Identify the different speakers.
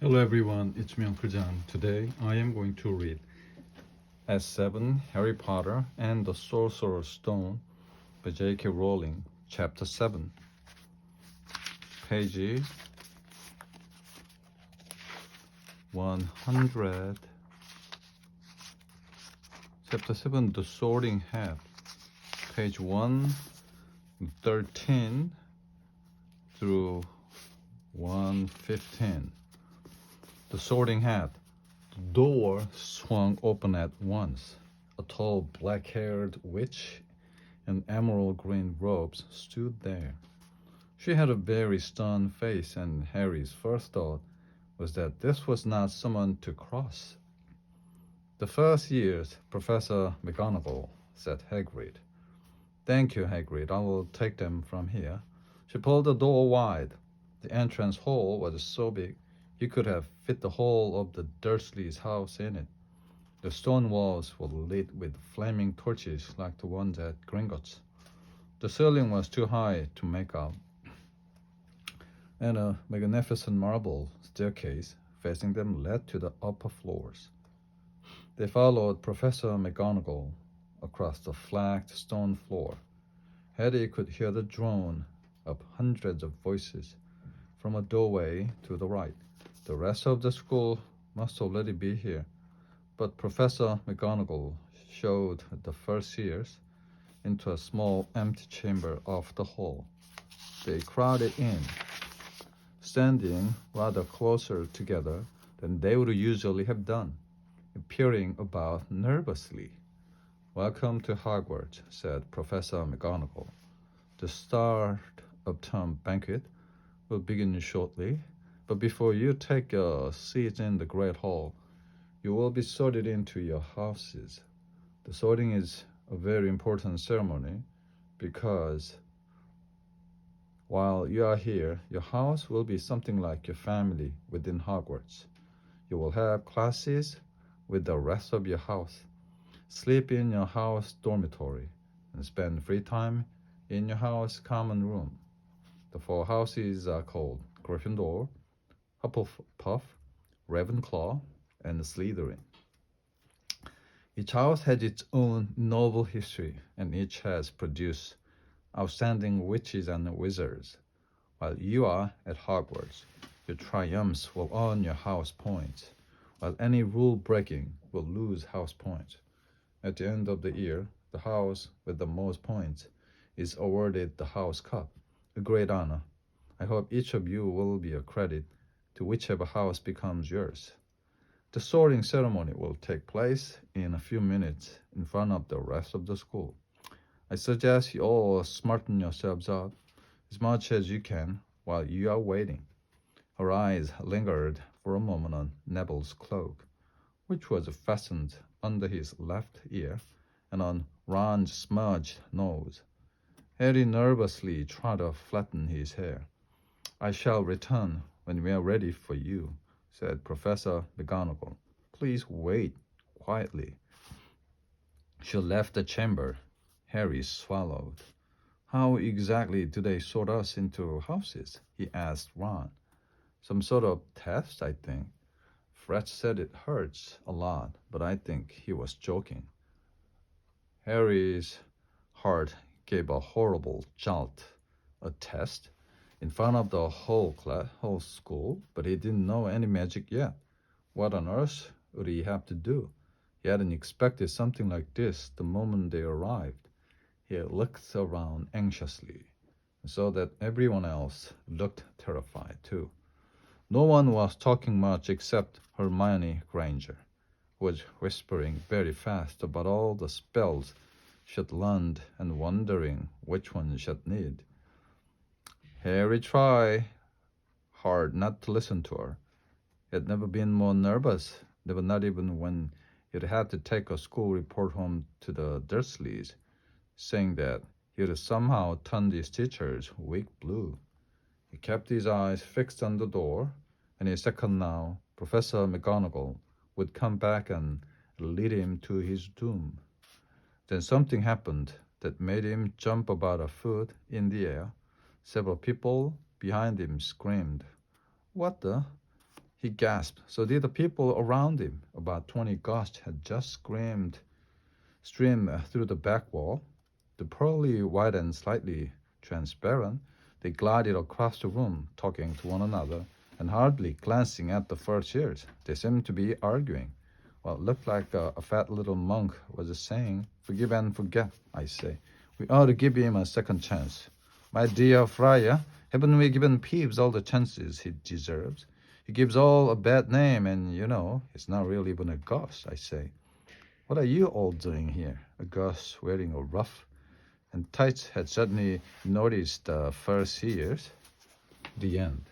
Speaker 1: Hello everyone, it's me Uncle John. Today I am going to read S7 Harry Potter and the Sorcerer's Stone by J.K. Rowling, Chapter 7, page 100. Chapter 7, The Sorting Hat, page 113 through 115. The Sorting Hat. The door swung open at once. A tall, black-haired witch in emerald green robes stood there. She had a very stern face, and Harry's first thought was that this was not someone to cross. "The first years, Professor McGonagall," said Hagrid. "Thank you, Hagrid. I will take them from here." She pulled the door wide. The entrance hall was so big you could have fit the whole of the Dursleys' house in it. The stone walls were lit with flaming torches like the ones at Gringotts. The ceiling was too high to make out, and a magnificent marble staircase facing them led to the upper floors. They followed Professor McGonagall across the flagged stone floor. Harry could hear the drone of hundreds of voices from a doorway to the right. The rest of the school must already be here, but Professor McGonagall showed the first years into a small empty chamber off the hall. They crowded in, standing rather closer together than they would usually have done, peering about nervously. "Welcome to Hogwarts," said Professor McGonagall. "The start of term banquet will begin shortly, but before you take your seats in the Great Hall, you will be sorted into your houses. The sorting is a very important ceremony because while you are here, your house will be something like your family within Hogwarts. You will have classes with the rest of your house, sleep in your house dormitory, and spend free time in your house common room. The four houses are called Gryffindor, Hufflepuff, Ravenclaw, and Slytherin. Each house has its own noble history, and each has produced outstanding witches and wizards. While you are at Hogwarts, your triumphs will earn your house points, while any rule breaking will lose house points. At the end of the year, the house with the most points is awarded the House Cup, a great honor. I hope each of you will be a credit to whichever house becomes yours. The sorting ceremony will take place in a few minutes in front of the rest of the school. I suggest you all smarten yourselves up as much as you can while you are waiting." Her eyes lingered for a moment on Neville's cloak, which was fastened under his left ear, and on Ron's smudged nose. Harry nervously tried to flatten his hair. "I shall return when we are ready for you," said Professor McGonagall. "Please wait quietly." She left the chamber. Harry swallowed. "How exactly do they sort us into houses?" he asked Ron. "Some sort of test, I think. Fred said it hurts a lot, but I think he was joking." Harry's heart gave a horrible jolt. A test? In front of the whole school? But he didn't know any magic yet. What on earth would he have to do? He hadn't expected something like this the moment they arrived. He looked around anxiously, and saw that everyone else looked terrified too. No one was talking much except Hermione Granger, who was whispering very fast about all the spells she'd learned and wondering which one she'd need. Harry tried hard not to listen to her. He had never been more nervous, never, not even when he'd had to take a school report home to the Dursleys, saying that he'd somehow turned his teachers weak blue. He kept his eyes fixed on the door. Any second now, Professor McGonagall would come back and lead him to his doom. Then something happened that made him jump about a foot in the air. Several people behind him screamed. "What the?" he gasped. So did the people around him. About 20 ghosts had just streamed through the back wall. The pearly white and slightly transparent, they glided across the room, talking to one another and hardly glancing at the fur chairs. They seemed to be arguing. Well, it looked like a fat little monk was saying, "Forgive and forget, I say. We ought to give him a second chance. My dear friar, haven't we given Peeves all the chances he deserves? He gives all a bad name, and he's not really even a ghost, I say. What are you all doing here?" A ghost wearing a ruff and tights had suddenly noticed the fur seers. The end.